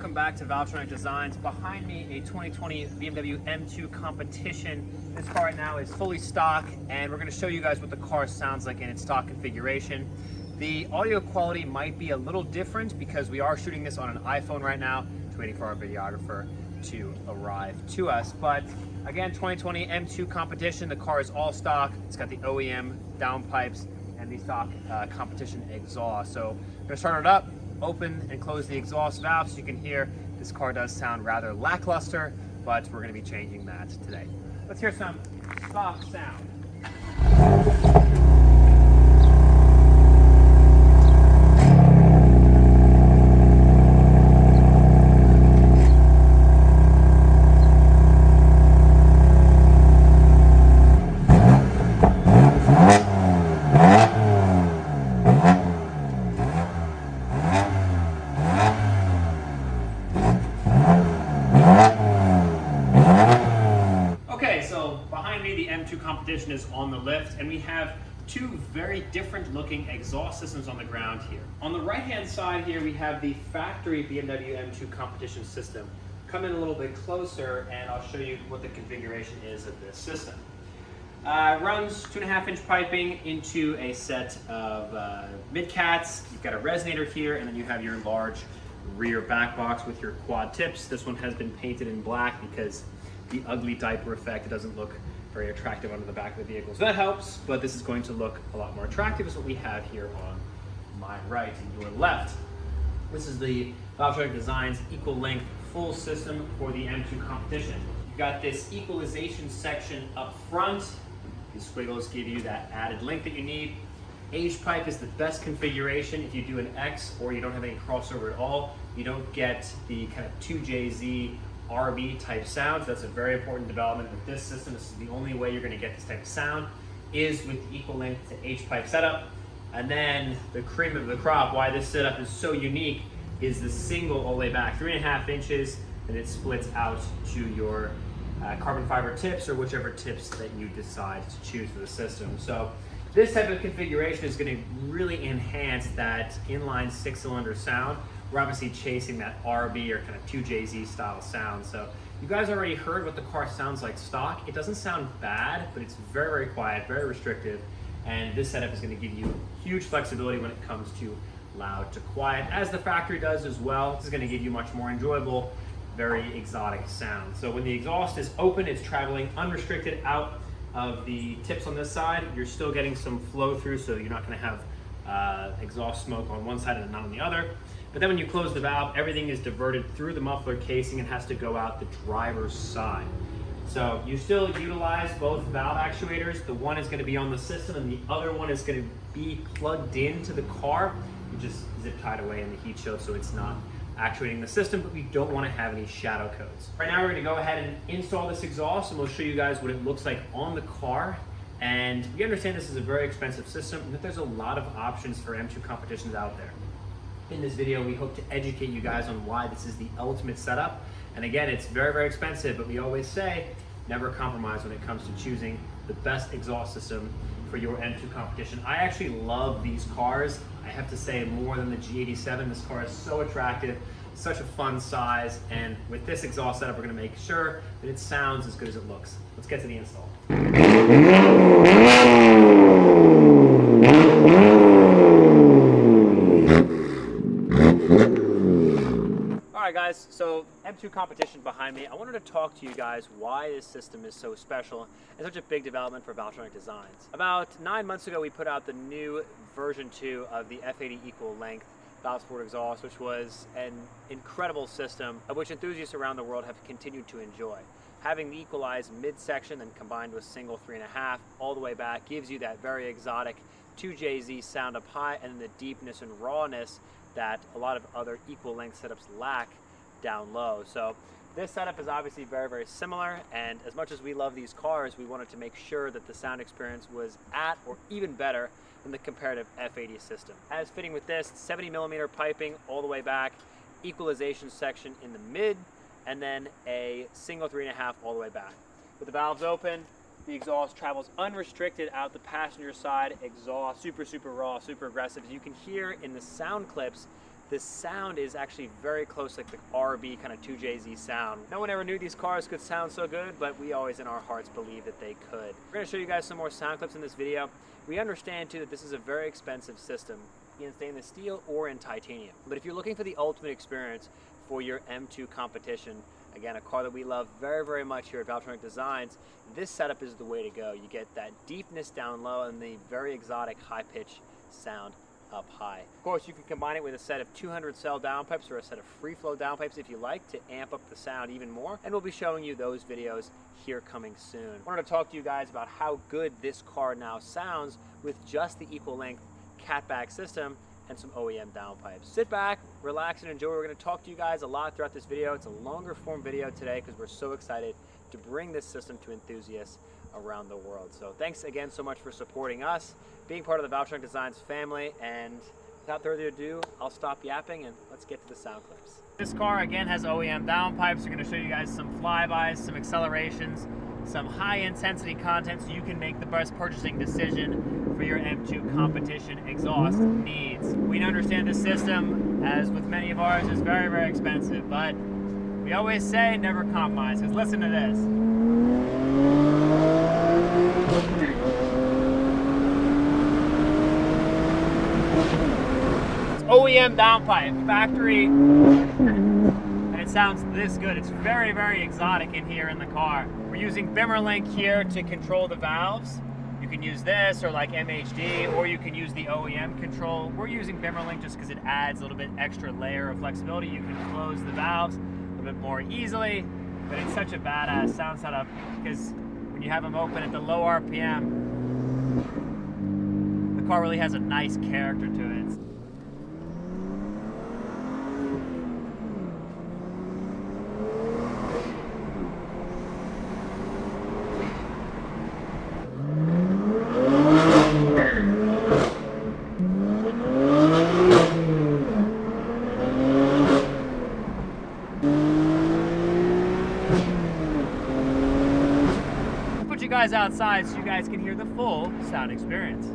welcome back to Valvetronic Designs. Behind me, a 2020 BMW M2 Competition. This car right now is fully stock, and we're going to show you guys what the car sounds like in its stock configuration. The audio quality might be a little different because we are shooting this on an iPhone right now. Just waiting for our videographer to arrive to us. But again, 2020 M2 Competition. The car is all stock. It's got the OEM downpipes and the stock competition exhaust. So we're going to start it up, open and close the exhaust valve so you can hear this car does sound rather lackluster, but we're going to be changing that today. Let's hear some stock sound. The M2 Competition is on the lift, and we have two very different looking exhaust systems on the ground here. On the right hand side here we have the factory BMW M2 Competition system. Come in a little bit closer and I'll show you what the configuration is of this system. Runs 2.5-inch piping into a set of mid-cats. You've got a resonator here, and then you have your large rear back box with your quad tips. This one has been painted in black because the ugly diaper effect, it doesn't look very attractive under the back of the vehicle. So that helps, but this is going to look a lot more attractive is what we have here on my right and your left. This is the Valvetronic Designs equal length full system for the M2 Competition. You've got this equalization section up front. These squiggles give you that added length that you need. H pipe is the best configuration. If you do an X or you don't have any crossover at all, you don't get the kind of 2JZ RB type sounds. That's a very important development with this system. This is the only way you're going to get this type of sound is with equal length to H pipe setup. And then the cream of the crop, why this setup is so unique, is the single all the way back 3.5 inches, and it splits out to your carbon fiber tips or whichever tips that you decide to choose for the system. So this type of configuration is going to really enhance that inline 6-cylinder sound. We're obviously chasing that RB or kind of 2JZ style sound. So you guys already heard what the car sounds like stock. It doesn't sound bad, but it's very, very quiet, very restrictive. And this setup is going to give you huge flexibility when it comes to loud to quiet, as the factory does as well. This is going to give you much more enjoyable, very exotic sound. So when the exhaust is open, it's traveling unrestricted out of the tips on this side. You're still getting some flow through, so you're not going to have exhaust smoke on one side and not on the other. But then when you close the valve, everything is diverted through the muffler casing and has to go out the driver's side. So you still utilize both valve actuators. The one is going to be on the system and the other one is going to be plugged into the car. You just zip tied away in the heat shield so it's not actuating the system, but we don't want to have any shadow codes. Right now we're going to go ahead and install this exhaust, and we'll show you guys what it looks like on the car. And we understand this is a very expensive system and that there's a lot of options for M2 competitions out there. In this video, we hope to educate you guys on why this is the ultimate setup. And again, it's very, very expensive, but we always say, never compromise when it comes to choosing the best exhaust system for your M2 competition. I actually love these cars. I have to say, more than the G87, this car is so attractive, such a fun size. And with this exhaust setup, we're gonna make sure that it sounds as good as it looks. Let's get to the install. Alright guys, so M2 Competition behind me. I wanted to talk to you guys why this system is so special and such a big development for Valvetronic Designs. About 9 months ago we put out the new version 2 of the F80 equal length valve sport exhaust, which was an incredible system of which enthusiasts around the world have continued to enjoy. Having the equalized midsection and combined with single 3.5 all the way back gives you that very exotic 2JZ sound up high and then the deepness and rawness that a lot of other equal length setups lack down low. So this setup is obviously very, very similar, and as much as we love these cars, we wanted to make sure that the sound experience was at or even better than the comparative F80 system. As fitting with this, 70mm piping all the way back, equalization section in the mid, and then a single 3.5 all the way back. With the valves open, the exhaust travels unrestricted out the passenger side exhaust, super, super raw, super aggressive. As you can hear in the sound clips, this sound is actually very close, like the RB kind of 2JZ sound. No one ever knew these cars could sound so good, but we always in our hearts believe that they could. We're going to show you guys some more sound clips in this video. We understand too that this is a very expensive system in stainless steel or in titanium. But if you're looking for the ultimate experience for your M2 competition, again, a car that we love very, very much here at Valvetronic Designs, this setup is the way to go. You get that deepness down low and the very exotic high-pitch sound up high. Of course, you can combine it with a set of 200 cell downpipes or a set of free flow downpipes if you like to amp up the sound even more, and we'll be showing you those videos here coming soon. I wanted to talk to you guys about how good this car now sounds with just the equal length catback system and some OEM downpipes. Sit back, relax, and enjoy. We're going to talk to you guys a lot throughout this video. It's a longer form video today because we're so excited to bring this system to enthusiasts around the world. So thanks again so much for supporting us, being part of the Valvetronic Designs family, and without further ado, I'll stop yapping and let's get to the sound clips. This car again has OEM downpipes. We're going to show you guys some flybys, some accelerations, some high intensity content so you can make the best purchasing decision for your M2 competition exhaust needs. We understand the system, as with many of ours, is very, very expensive, but we always say never compromise, because listen to this. It's OEM downpipe, factory, and it sounds this good. It's very, very exotic in here in the car. We're using Bimmerlink here to control the valves. You can use this or like MHD, or you can use the OEM control. We're using Bimmerlink just because it adds a little bit extra layer of flexibility. You can close the valves a little bit more easily, but it's such a badass sound setup because when you have them open at the low RPM, the car really has a nice character to it. You guys outside so you guys can hear the full sound experience.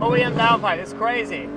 OEM downpipe, it's crazy.